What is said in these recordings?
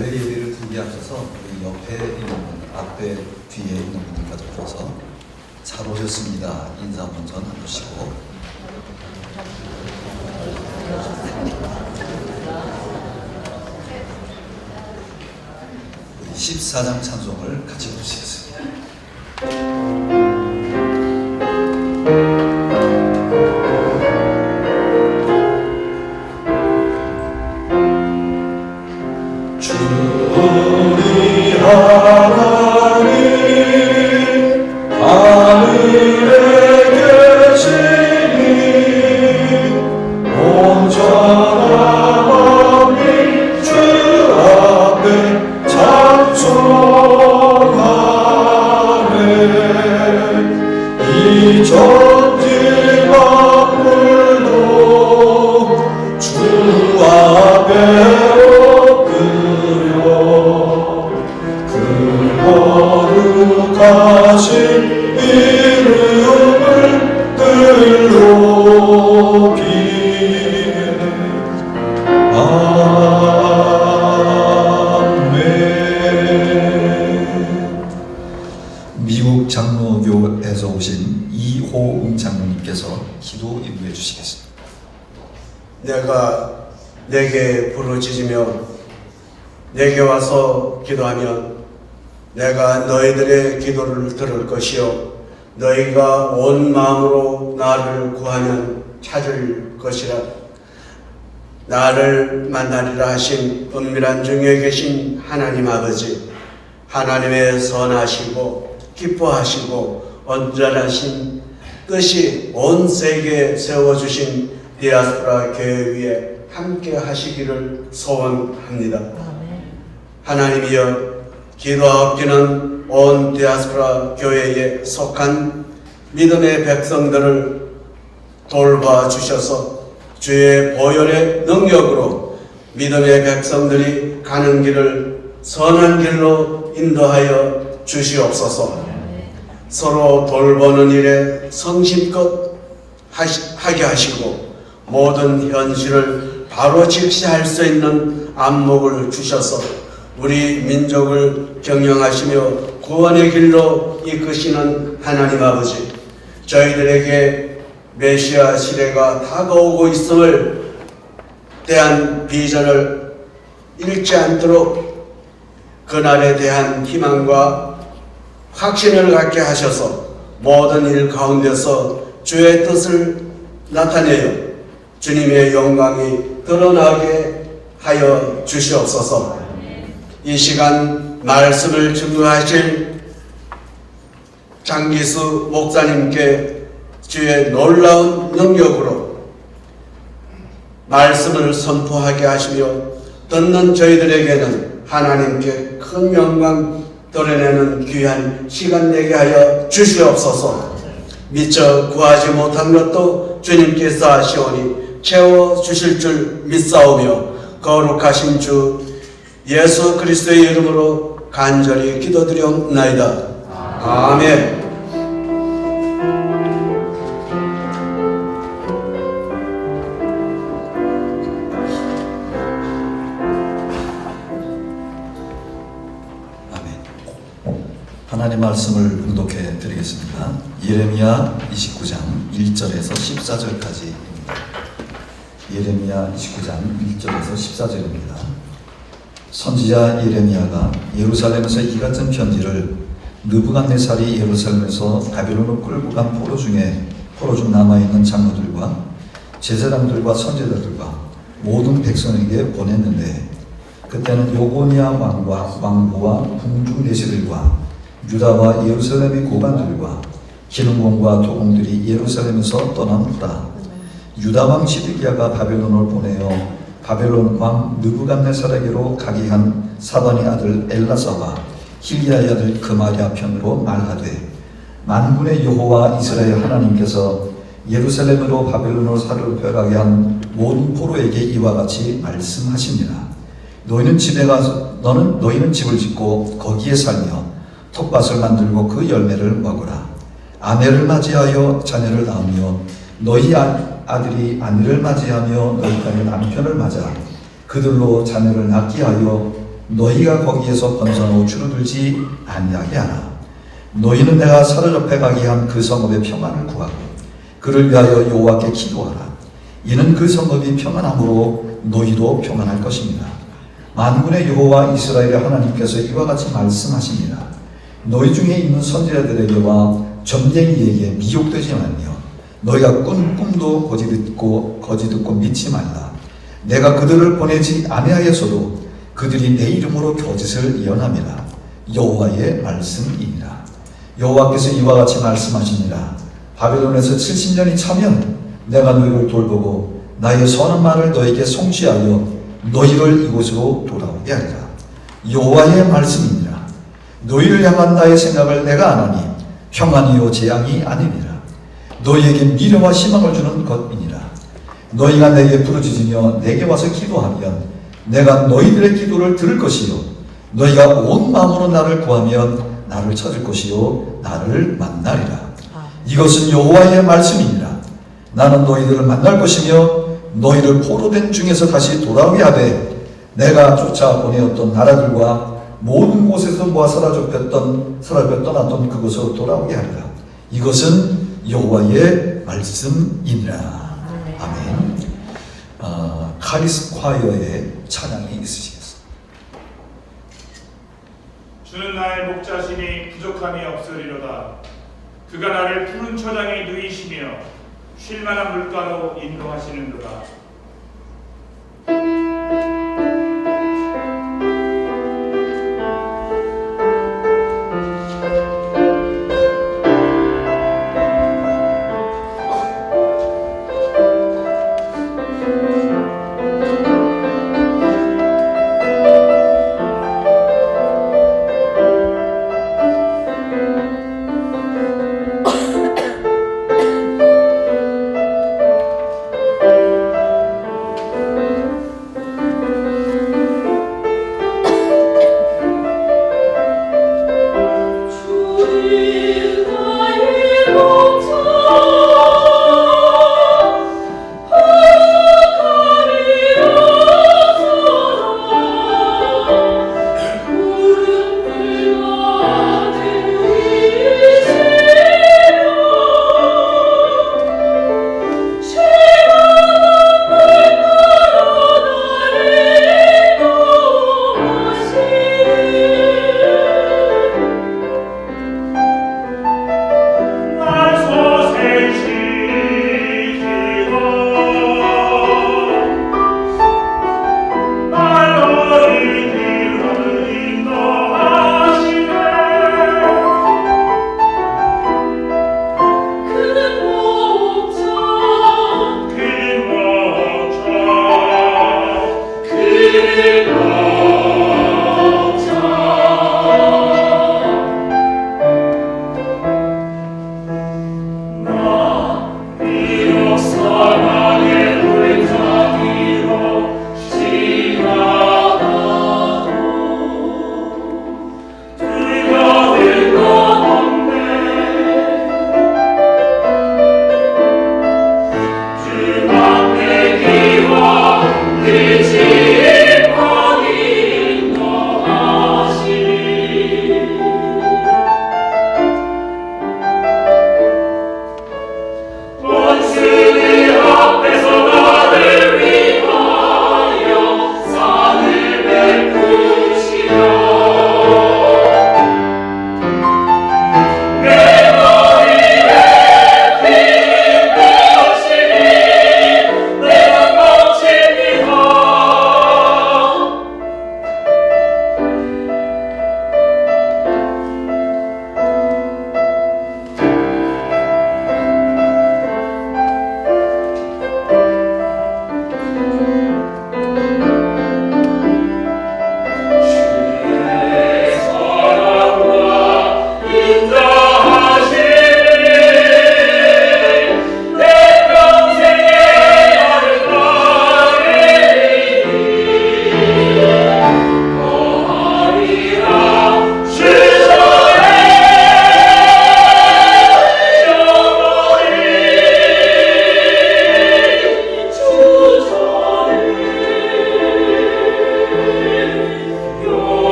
예배 예배를 드리기 앞서서 우리 옆에 있는 분, 앞에 뒤에 있는 분들과 더불어서 잘 오셨습니다. 인사 먼저 나누시고 우리 14장 찬송을 같이 부르시겠습니다. 미국 장로교에서 오신 이호웅 장로님께서 기도 인도해 주시겠습니다. 내가 내게 부르짖으며 내게 와서 기도하면 내가 너희들의 기도를 들을 것이요 너희가 온 마음으로 나를 구하면 찾을 것이라. 나를 만나리라 하신 은밀한 중에 계신 하나님 아버지, 하나님의 선하시고 기뻐하시고 온전하신 뜻이 온 세계에 세워주신 디아스포라 교회 위에 함께 하시기를 소원합니다. 하나님이여, 기도하옵기는 온 디아스포라 교회에 속한 믿음의 백성들을 돌봐주셔서 주의 보혈의 능력으로 믿음의 백성들이 가는 길을 선한 길로 인도하여 주시옵소서. 서로 돌보는 일에 성심껏 하게 하시고 모든 현실을 바로 직시할 수 있는 안목을 주셔서 우리 민족을 경영하시며 구원의 길로 이끄시는 하나님 아버지, 저희들에게 메시아 시대가 다가오고 있음을 대한 비전을 잃지 않도록 그날에 대한 희망과 확신을 갖게 하셔서 모든 일 가운데서 주의 뜻을 나타내어 주님의 영광이 드러나게 하여 주시옵소서. 이 시간 말씀을 증거하실 장기수 목사님께 주의 놀라운 능력으로 말씀을 선포하게 하시며 듣는 저희들에게는 하나님께 큰 영광 드러내는 귀한 시간 되게 하여 주시옵소서. 미처 구하지 못한 것도 주님께서 하시오니 채워주실 줄 믿사오며 거룩하신 주 예수 그리스도의 이름으로 간절히 기도드리옵나이다. 아멘. 하나님 말씀을 봉독해 드리겠습니다. 예레미야 29장 1절에서 14절까지입니다. 예레미야 29장 1절에서 14절입니다. 선지자 예레미야가 예루살렘에서 이 같은 편지를 느부갓네살이 예루살렘에서 바벨론으로 끌고 간 포로 중 남아있는 장로들과 제사장들과 선지자들과 모든 백성에게 보냈는데, 그때는 요고니아 왕과 왕보와 궁중 내시들과 유다와 예루살렘의 고관들과 기능공과 도공들이 예루살렘에서 떠난 후라. 유다 왕 시드기야가 바벨론을 보내어 바벨론 왕 느부갓네살에게로 가게 한 사반의 아들 엘라사와 힐기야의 아들 그마랴 편으로 말하되, 만군의 여호와 이스라엘 하나님께서 예루살렘으로 바벨론으로 사로잡혀가게 한 모든 포로에게 이와 같이 말씀하십니다. 너희는 집을 짓고 거기에 살며 텃밭을 만들고 그 열매를 먹으라. 아내를 맞이하여 자녀를 낳으며 너희 아들이 아내를 맞이하며 너희 딸이 남편을 맞아 그들로 자녀를 낳게 하여 너희가 거기에서 번성하고 주로들지 아니하게 하라. 너희는 내가 사로잡혀 가게 한 그 성읍의 평안을 구하고 그를 위하여 여호와께 기도하라. 이는 그 성읍이 평안함으로 너희도 평안할 것입니다. 만군의 여호와 이스라엘의 하나님께서 이와 같이 말씀하십니다. 너희 중에 있는 선지자들에게와 점쟁이에게 미혹되지 말며 너희가 꾼 꿈도 거짓 듣고 믿지 말라. 내가 그들을 보내지 아니하였어도 그들이 내 이름으로 거짓을 예언함이라. 여호와의 말씀이니라. 여호와께서 이와 같이 말씀하십니다. 바벨론에서 70년이 차면 내가 너희를 돌보고 나의 선한 말을 너에게 성취하여 너희를 이곳으로 돌아오게 하리라. 여호와의 말씀이니라. 너희를 향한 나의 생각을 내가 아나니 평안이요 재앙이 아니니라. 너희에게 미래와 희망을 주는 것이니라. 너희가 내게 부르짖으며 내게 와서 기도하면 내가 너희들의 기도를 들을 것이요 너희가 온 마음으로 나를 구하면 나를 찾을 것이요 나를 만나리라. 이것은 여호와의 말씀이니라. 나는 너희들을 만날 것이며 너희를 포로된 중에서 다시 돌아오게 하되 내가 쫓아 보내었던 나라들과 모든 곳에서 모아 사라져 떠났던 그곳으로 돌아오게 하리라. 이것은 여호와의 말씀이니라. 아멘. 카리스 콰이어의 찬양이 있으시겠습니다. 주는 나의 목자시니 부족함이 없으리로다. 그가 나를 푸른 초장에 누이시며 쉴만한 물가로 인도하시는도다.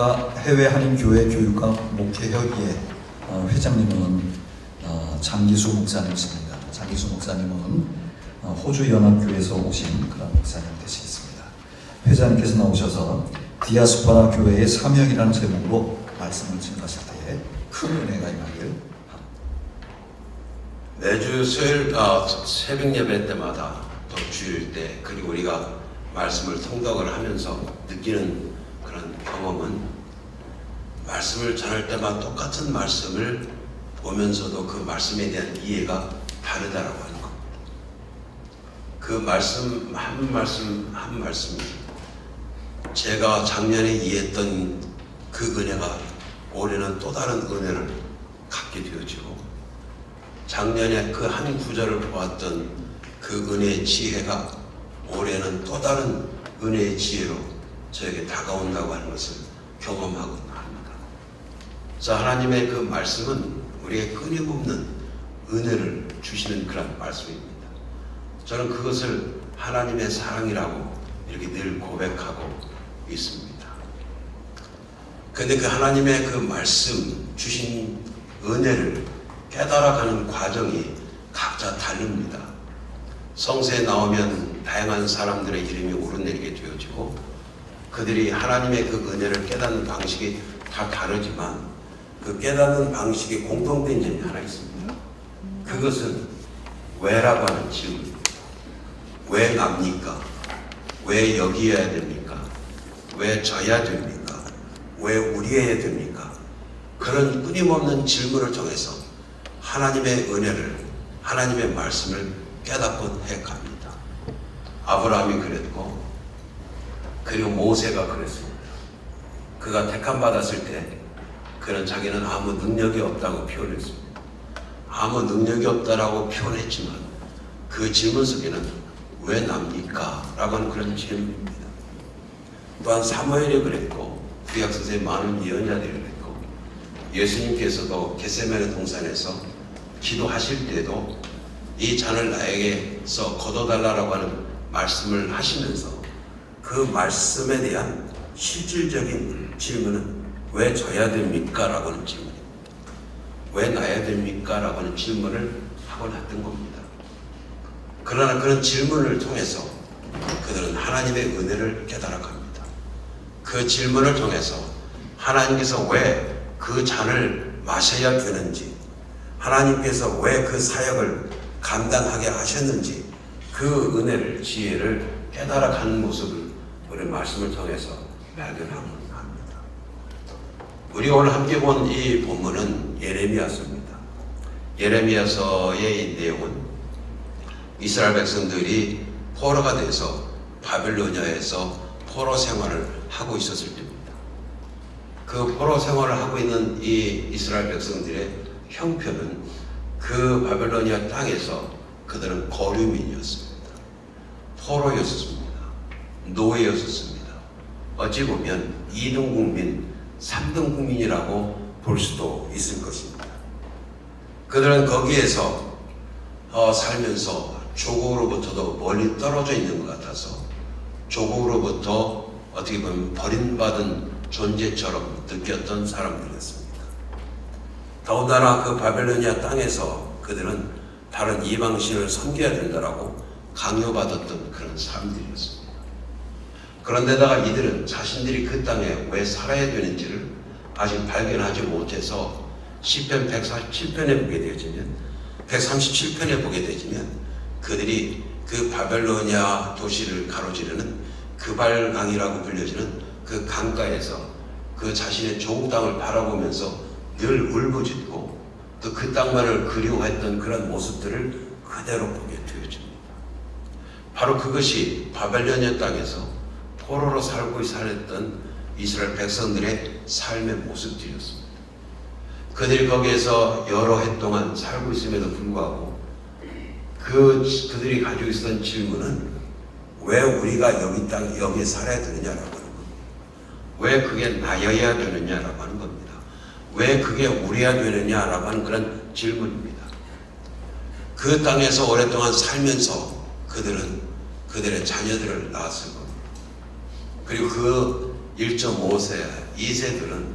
우리가 해외 한인교회 교육과 목회협의회 회장님은 장기수 목사님이십니다. 장기수 목사님은 호주 연합교회에서 오신 그런 목사님 되시겠습니다. 회장님께서 나오셔서 디아스포라 교회의 사명이라는 제목으로 말씀을 증거하실 때에 큰 은혜가 임하길 바랍니다. 매주 수요일 새벽 예배 때마다 또 주일 때 그리고 우리가 말씀을 통독을 하면서 느끼는 그런 경험은 말씀을 전할 때마다 똑같은 말씀을 보면서도 그 말씀에 대한 이해가 다르다라고 하는 겁니다. 그 말씀 한 말씀이 제가 작년에 이해했던 그 은혜가 올해는 또 다른 은혜를 갖게 되어지고 작년에 그 한 구절을 보았던 그 은혜의 지혜가 올해는 또 다른 은혜의 지혜로 저에게 다가온다고 하는 것을 경험하고 합니다. 자, 하나님의 그 말씀은 우리에게 끊임없는 은혜를 주시는 그런 말씀입니다. 저는 그것을 하나님의 사랑이라고 이렇게 늘 고백하고 있습니다. 그런데 그 하나님의 그 말씀 주신 은혜를 깨달아가는 과정이 각자 다릅니다. 성서에 나오면 다양한 사람들의 이름이 오르내리게 되어지고 그들이 하나님의 그 은혜를 깨닫는 방식이 다 다르지만 그 깨닫는 방식이 공통된 점이 하나 있습니다. 그것은 왜라고 하는 질문입니다. 왜 납니까? 왜 여기여야 됩니까? 왜 저야 됩니까? 왜 우리여야 됩니까? 그런 끊임없는 질문을 통해서 하나님의 은혜를, 하나님의 말씀을 깨닫곤 해갑니다. 아브라함이 그랬고 그리고 모세가 그랬습니다. 그가 택함 받았을 때 그는 자기는 아무 능력이 없다고 표현했습니다. 아무 능력이 없다라고 표현했지만 그 질문 속에는 왜 납니까? 라고 하는 그런 질문입니다. 또한 사무엘이 그랬고 구약 선생의 많은 예언자들이 그랬고 예수님께서도 겟세마네 동산에서 기도하실 때도 이 잔을 나에게서 거둬달라고 하는 말씀을 하시면서 그 말씀에 대한 실질적인 질문은 왜 져야 됩니까? 라고 하는 질문입니다. 왜 나야 됩니까? 라고 하는 질문을 하고 났던 겁니다. 그러나 그런 질문을 통해서 그들은 하나님의 은혜를 깨달아갑니다. 그 질문을 통해서 하나님께서 왜 그 잔을 마셔야 되는지, 하나님께서 왜 그 사역을 감당하게 하셨는지 그 은혜를, 지혜를 깨달아가는 모습을 우리 말씀을 통해서 발견하고 합니다. 우리가 오늘 함께 본 이 본문은 예레미야서입니다. 예레미야서의 이 내용은 이스라엘 백성들이 포로가 돼서 바벨로니아에서 포로 생활을 하고 있었을 때입니다. 그 포로 생활을 하고 있는 이 이스라엘 백성들의 형편은 그 바벨로니아 땅에서 그들은 거류민이었습니다. 포로였습니다. 노예였습니다. 어찌 보면 2등 국민, 3등 국민이라고 볼 수도 있을 것입니다. 그들은 거기에서 살면서 조국으로부터도 멀리 떨어져 있는 것 같아서 조국으로부터 어떻게 보면 버림받은 존재처럼 느꼈던 사람들이었습니다. 더군다나 그 바벨로니아 땅에서 그들은 다른 이방신을 섬겨야 된다라고 강요받았던 그런 사람들이었습니다. 그런데다가 이들은 자신들이 그 땅에 왜 살아야 되는지를 아직 발견하지 못해서 시편 147편에 보게 되어지면 137편에 보게 되지면 그들이 그 바벨로니아 도시를 가로지르는 그발강이라고 불려지는 그 강가에서 그 자신의 조국 땅을 바라보면서 늘 울부짖고 또 그 땅만을 그리워했던 그런 모습들을 그대로 보게 되어집니다. 바로 그것이 바벨로니아 땅에서 포로로 살고 살았던 이스라엘 백성들의 삶의 모습들이었습니다. 그들이 거기에서 여러 해 동안 살고 있음에도 불구하고 그들이 가지고 있었던 질문은 왜 우리가 여기에 살아야 되느냐라고 하는 겁니다. 왜 그게 나여야 되느냐라고 하는 겁니다. 왜 그게 우리야 되느냐라고 하는 그런 질문입니다. 그 땅에서 오랫동안 살면서 그들은 그들의 자녀들을 낳았을 겁니다. 그리고 그 1.5세, 2세들은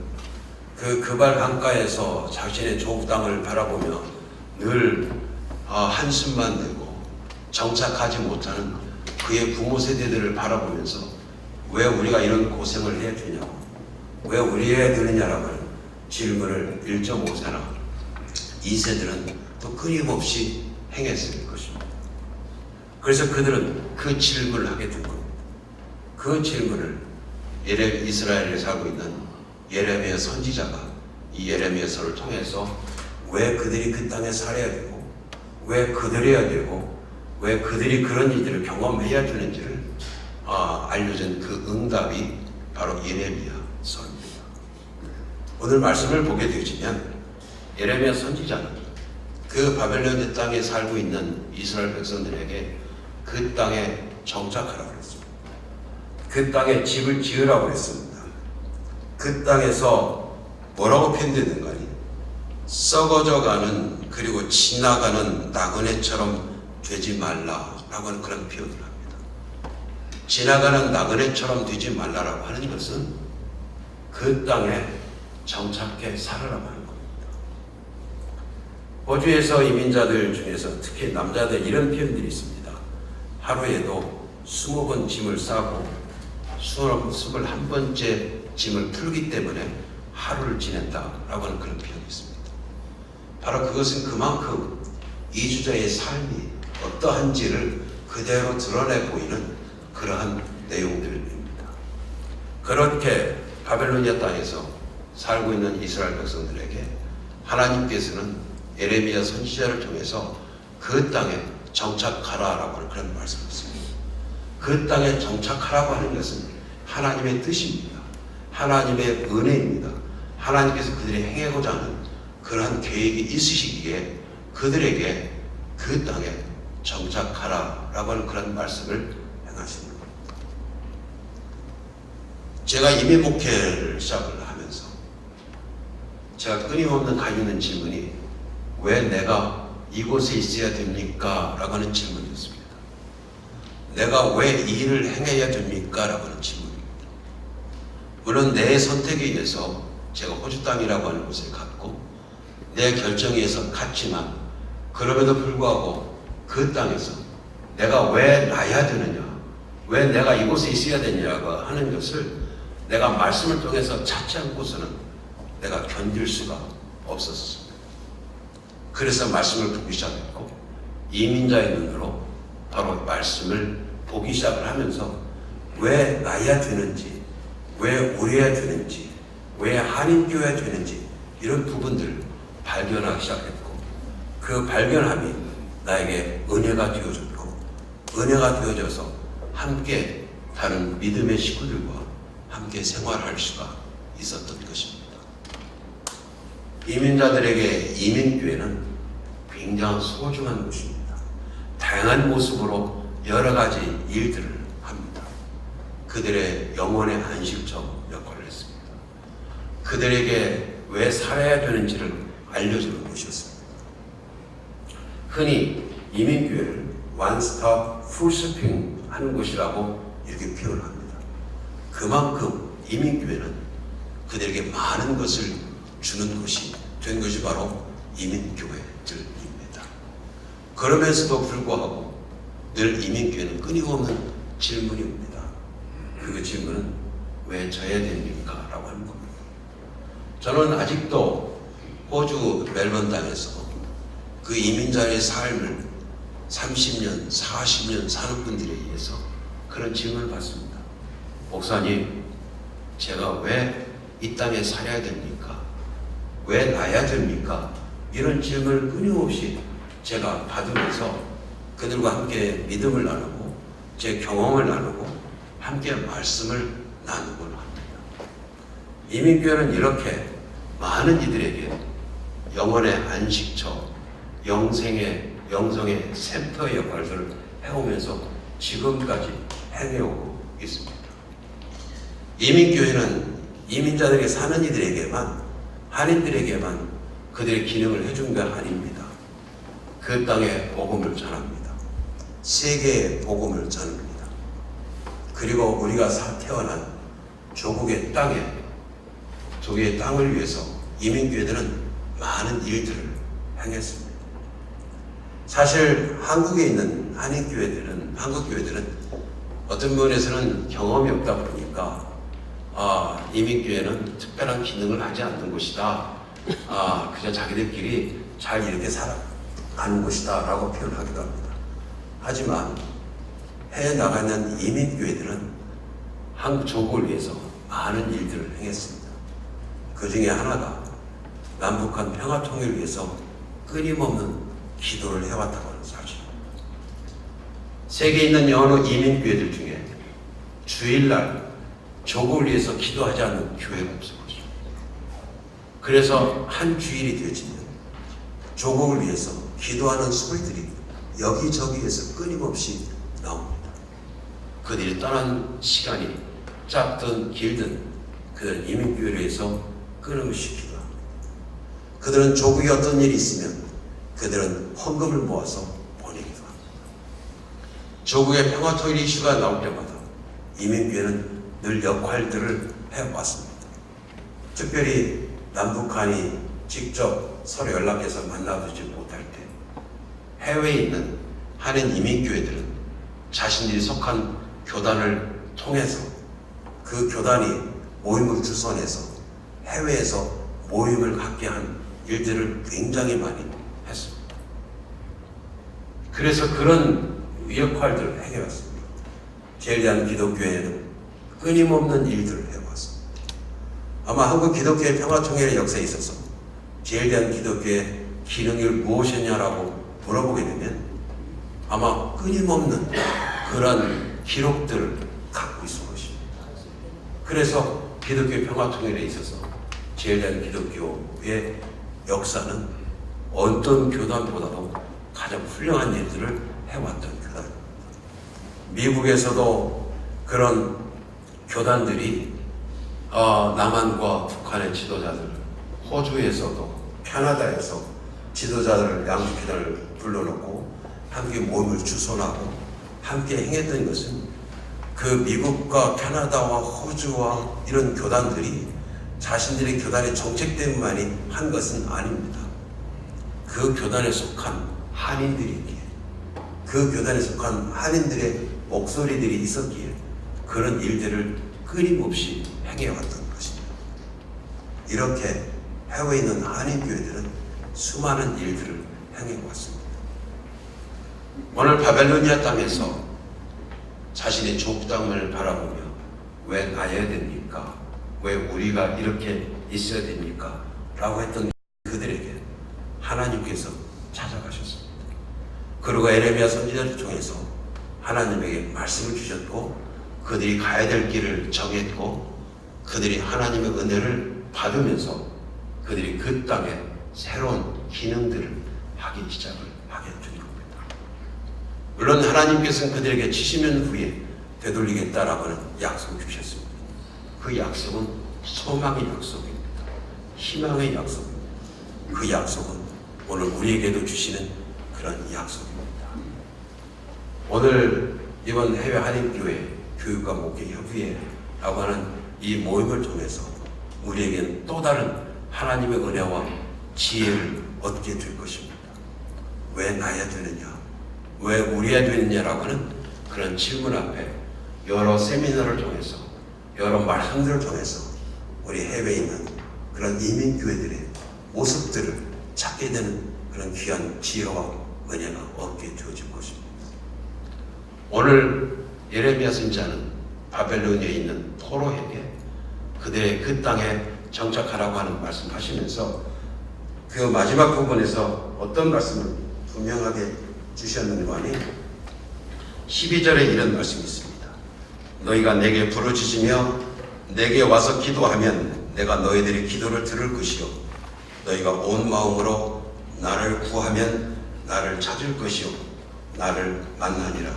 그 그발 강가에서 자신의 조국 땅을 바라보며 늘 한숨만 내고 정착하지 못하는 그의 부모 세대들을 바라보면서 왜 우리가 이런 고생을 해야 되냐고, 왜 우리 해야 되느냐라고 하는 질문을 1.5세나 2세들은 또 끊임없이 행했을 것입니다. 그래서 그들은 그 질문을 하게 된 겁니다. 그 질문을 이스라엘에 살고 있는 예레미야 선지자가 이 예레미야서를 통해서 왜 그들이 그 땅에 살아야 되고, 왜 그들해야 되고, 왜 그들이 그런 일들을 경험해야 되는지를 알려준 그 응답이 바로 예레미야서입니다. 오늘 말씀을 보게 되시면 예레미야 선지자는 그 바벨론 땅에 살고 있는 이스라엘 백성들에게 그 땅에 정착하라고 했습니다. 그 땅에 집을 지으라고 했습니다. 그 땅에서 뭐라고 표현되는가니? 썩어져가는 그리고 지나가는 나그네처럼 되지 말라라고 하는 그런 표현을 합니다. 지나가는 나그네처럼 되지 말라라고 하는 것은 그 땅에 정착해 살아라고 하는 겁니다. 호주에서 이민자들 중에서 특히 남자들 이런 표현들이 있습니다. 하루에도 20번 짐을 싸고 21번째 짐을 풀기 때문에 하루를 지낸다라고 하는 그런 표현이 있습니다. 바로 그것은 그만큼 이주자의 삶이 어떠한지를 그대로 드러내 보이는 그러한 내용들입니다. 그렇게 바벨로니아 땅에서 살고 있는 이스라엘 백성들에게 하나님께서는 예레미야 선지자를 통해서 그 땅에 정착하라라고 하는 그런 말씀을 했습니다. 그 땅에 정착하라고 하는 것은 하나님의 뜻입니다. 하나님의 은혜입니다. 하나님께서 그들이 행하고자 하는 그러한 계획이 있으시기에 그들에게 그 땅에 정착하라라고 하는 그런 말씀을 행하시는 겁니다. 제가 이민 목회를 시작을 하면서 제가 끊임없는 가지고 있는 질문이 왜 내가 이곳에 있어야 됩니까? 라고 하는 질문이었습니다. 내가 왜 이 일을 행해야 됩니까? 라고 하는 질문입니다. 물론 내 선택에 의해서 제가 호주 땅이라고 하는 곳에 갔고 내 결정에 의해서 갔지만 그럼에도 불구하고 그 땅에서 내가 왜 나야 되느냐, 왜 내가 이곳에 있어야 되냐고 하는 것을 내가 말씀을 통해서 찾지 않고서는 내가 견딜 수가 없었습니다. 그래서 말씀을 보기 시작했고 이민자의 눈으로 바로 말씀을 보기 시작을 하면서 왜 나야 되는지, 왜 우리야 되는지, 왜 한인교회야 되는지 이런 부분들을 발견하기 시작했고 그 발견함이 나에게 은혜가 되어졌고 은혜가 되어져서 함께 다른 믿음의 식구들과 함께 생활할 수가 있었던 것입니다. 이민자들에게 이민교회는 굉장히 소중한 곳입니다. 다양한 모습으로 여러 가지 일들을 합니다. 그들의 영혼의 안식처 역할을 했습니다. 그들에게 왜 살아야 되는지를 알려주는 곳이었습니다. 흔히 이민교회를 원스톱 풀스핑 하는 곳이라고 이렇게 표현합니다. 그만큼 이민교회는 그들에게 많은 것을 주는 곳이 된 것이 바로 이민교회들입니다. 그러면서도 불구하고 늘 이민교회는 끊임없는 질문이 옵니다. 그 질문은 왜 져야 됩니까? 라고 하는 겁니다. 저는 아직도 호주 멜번 땅에서 그 이민자의 삶을 30년, 40년 사는 분들에 의해서 그런 질문을 받습니다. 목사님, 제가 왜 이 땅에 살아야 됩니까? 왜 나야 됩니까? 이런 질문을 끊임없이 제가 받으면서 그들과 함께 믿음을 나누고 제 경험을 나누고 함께 말씀을 나누곤 합니다. 이민교회는 이렇게 많은 이들에게 영혼의 안식처, 영성의 센터의 역할들을 해오면서 지금까지 행해오고 있습니다. 이민교회는 이민자들에게 사는 이들에게만, 한인들에게만 그들의 기능을 해준 게 아닙니다. 그 땅에 복음을 전합니다. 세계에 복음을 전합니다. 그리고 우리가 태어난 조국의 땅을 위해서 이민교회들은 많은 일들을 행했습니다. 사실 한국에 있는 한국 교회들은 어떤 면에서는 경험이 없다 보니까 이민교회는 특별한 기능을 하지 않는 곳이다. 그저 자기들끼리 잘 이렇게 살아가는 곳이다 라고 표현하기도 합니다. 하지만 해외에 나가 있는 이민교회들은 한국 조국을 위해서 많은 일들을 행했습니다. 그 중에 하나가 남북한 평화통일을 위해서 끊임없는 기도를 해왔다고 하는 사실. 세계에 있는 여러 이민교회들 중에 주일날 조국을 위해서 기도하지 않는 교회가 없을 것이죠. 그래서 한 주일이 되어지면 조국을 위해서 기도하는 소리들이 여기저기에서 끊임없이 나옵니다. 그들이 떠난 시간이 짧든 길든 그들은 이민교회를 위해서 끊임없이 기도합니다. 그들은 조국에 어떤 일이 있으면 그들은 헌금을 모아서 보내기도 합니다. 조국의 평화통일 이슈가 나올 때마다 이민교회는 늘 역할들을 해왔습니다. 특별히 남북한이 직접 서로 연락해서 만나보지 못할 때 해외에 있는 한인 이민교회들은 자신들이 속한 교단을 통해서 그 교단이 모임을 주선해서 해외에서 모임을 갖게 한 일들을 굉장히 많이 했습니다. 그래서 그런 역할들을 행해왔습니다. 제일대한 기독교회는 끊임없는 일들을 해왔습니다. 아마 한국 기독교의 평화통일의 역사에 있어서 제일대한 기독교의 기능이 무엇이냐라고 물어보게 되면 아마 끊임없는 그런 기록들을 갖고 있을 것입니다. 그래서 기독교의 평화통일에 있어서 제일대한 기독교의 역사는 어떤 교단보다도 가장 훌륭한 일들을 해왔던 교단입니다. 미국에서도 그런 교단들이 남한과 북한의 지도자들, 호주에서도 캐나다에서 지도자들을 양쪽 교단을 불러놓고 함께 모임을 주선하고 함께 행했던 것은 그 미국과 캐나다와 호주와 이런 교단들이 자신들의 교단의 정책 때문만이 한 것은 아닙니다. 그 교단에 속한 한인들이기에 그 교단에 속한 한인들의 목소리들이 있었기에 그런 일들을 끊임없이 행해왔던 것입니다. 이렇게 해외에 있는 한인교회들은 수많은 일들을 행해왔습니다. 오늘 바벨로니아 땅에서 자신의 조국 땅을 바라보며 왜 나야 됩니까? 왜 우리가 이렇게 있어야 됩니까? 라고 했던 그들에게 하나님께서 찾아가셨습니다. 그리고 에레미야 선지자를 통해서 하나님에게 말씀을 주셨고 그들이 가야 될 길을 정했고 그들이 하나님의 은혜를 받으면서 그들이 그 땅에 새로운 기능들을 하기 시작을 하게 된 겁니다. 물론 하나님께서는 그들에게 70년 후에 되돌리겠다라고 하는 약속을 주셨습니다. 그 약속은 소망의 약속입니다. 희망의 약속입니다. 그 약속은 오늘 우리에게도 주시는 그런 약속입니다. 오늘 이번 해외 한인교회 교육과 목회 협의회라고 하는 이 모임을 통해서 우리에게는 또 다른 하나님의 은혜와 지혜를 얻게 될 것입니다. 왜 나야 되느냐? 왜 우리야 되느냐라고 하는 그런 질문 앞에 여러 세미나를 통해서 여러 말씀들을 통해서 우리 해외에 있는 그런 이민교회들의 모습들을 찾게 되는 그런 귀한 지혜와 은혜가 얻게 되어질 것입니다. 오늘 예레미야 선지자는 바벨론에 있는 포로에게 그들의 그 땅에 정착하라고 하는 말씀하시면서 그 마지막 부분에서 어떤 말씀을 분명하게 주셨는가 하니 12절에 이런 말씀이 있습니다. 너희가 내게 부르짖으며 내게 와서 기도하면 내가 너희들의 기도를 들을 것이요 너희가 온 마음으로 나를 구하면 나를 찾을 것이요 나를 만나니라.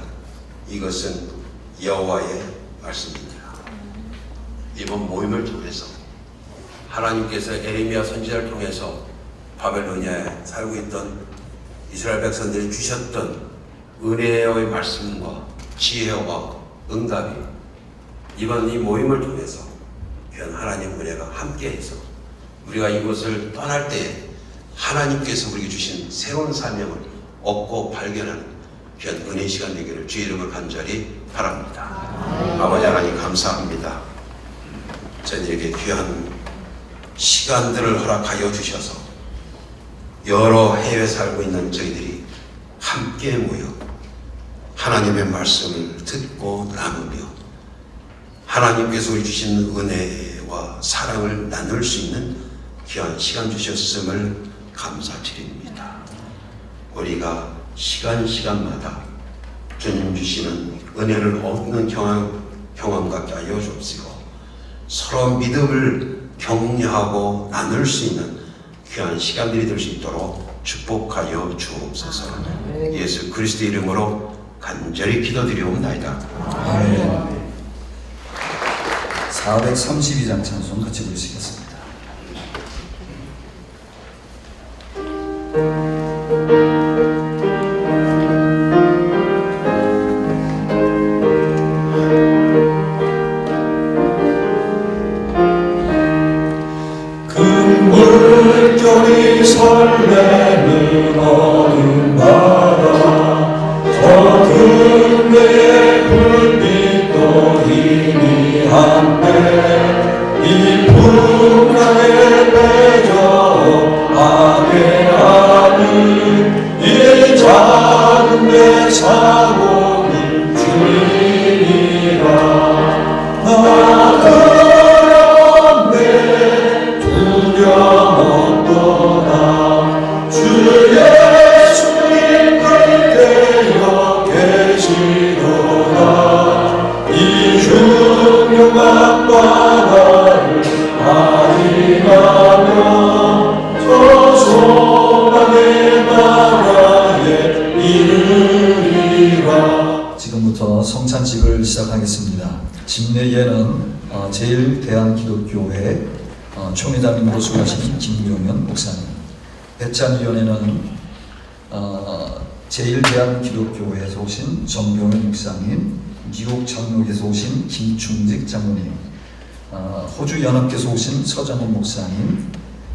이것은 여호와의 말씀입니다. 이번 모임을 통해서 하나님께서 에레미야 선지자를 통해서 바벨로니아에 살고 있던 이스라엘 백성들이 주셨던 은혜의 말씀과 지혜와 응답이 이번 이 모임을 통해서 귀한 하나님 은혜가 함께해서 우리가 이곳을 떠날 때에 하나님께서 우리에게 주신 새로운 사명을 얻고 발견하는 귀한 은혜 시간 되기를 주의 이름으로 간절히 바랍니다. 아버지 하나님 감사합니다. 저희에게 귀한 시간들을 허락하여 주셔서 여러 해외에 살고 있는 저희들이 함께 모여 하나님의 말씀을 듣고 나누며 하나님께서 우리 주신 은혜와 사랑을 나눌 수 있는 귀한 시간 주셨음을 감사드립니다. 우리가 시간마다 주님 주시는 은혜를 얻는 경험 갖게 하여 주옵시고 서로 믿음을 격려하고 나눌 수 있는 귀한 시간들이 될 수 있도록 축복하여 주옵소서. 예수 그리스도 이름으로 간절히 기도드리옵나이다. 아멘. 432장 찬송 같이 부르시겠습니다. 물결이 설레는 어둠 바다 젖은 배의 불빛도 희미한데 이 풍랑에 빼져 아게하는 이 작은 배 사고는 주님이라 나 두려운데 두려웠도다 주 예수님 그때여 계시도다 이 흉흉한 바다를 아리가며 저 소망의 나라에 이르리라. 지금부터 성찬식을 시작하겠습니다. 집내에는 제일대한기독교회 총회장님으로 수고하신 김용현 목사님, 배찬위원회는 제일대한기독교회에서 오신 정병현 목사님, 미국 장로교에서 오신 김충직 장로님, 호주연합교에서 오신 서장훈 목사님,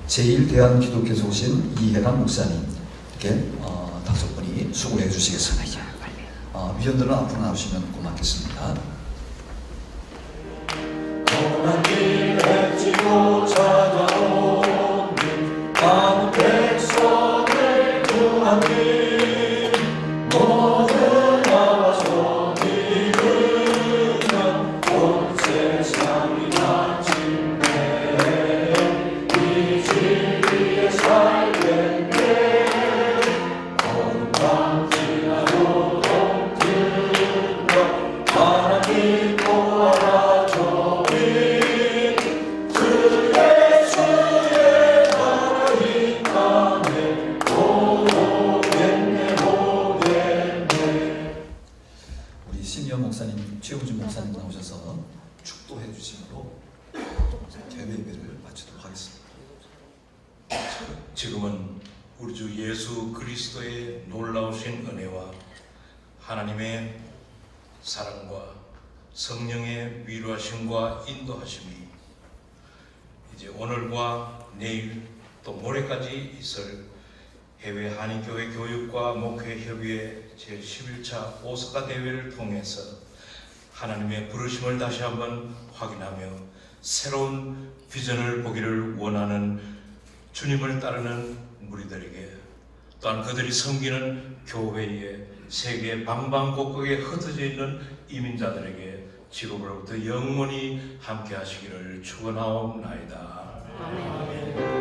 제일대한기독교에서 오신 이해란 목사님, 이렇게 5분이 수고해 주시겠습니다. 위원들은 앞으로 나오시면 고맙겠습니다. 하나님의 지고 찾아오는 많은 백성을 구하니 모두 나와서 믿으면 온 세상이 나침대 이 진리에 살겠네 어느 밤 지나도 동틀과 하나님 보아라 목사님, 최우준 목사님 나오셔서 축도해 주심으로 개회를 마치도록 하겠습니다. 지금은 우리 주 예수 그리스도의 놀라우신 은혜와 하나님의 사랑과 성령의 위로하심과 인도하심이 이제 오늘과 내일 또 모레까지 있을 해외 한인교회 교육과 목회협의회 제11차 오사카 대회를 통해서 하나님의 부르심을 다시 한번 확인하며 새로운 비전을 보기를 원하는 주님을 따르는 무리들에게 또한 그들이 섬기는 교회에 세계 방방곡곡에 흩어져 있는 이민자들에게 지금으로부터 영원히 함께 하시기를 축원하옵나이다. 아멘.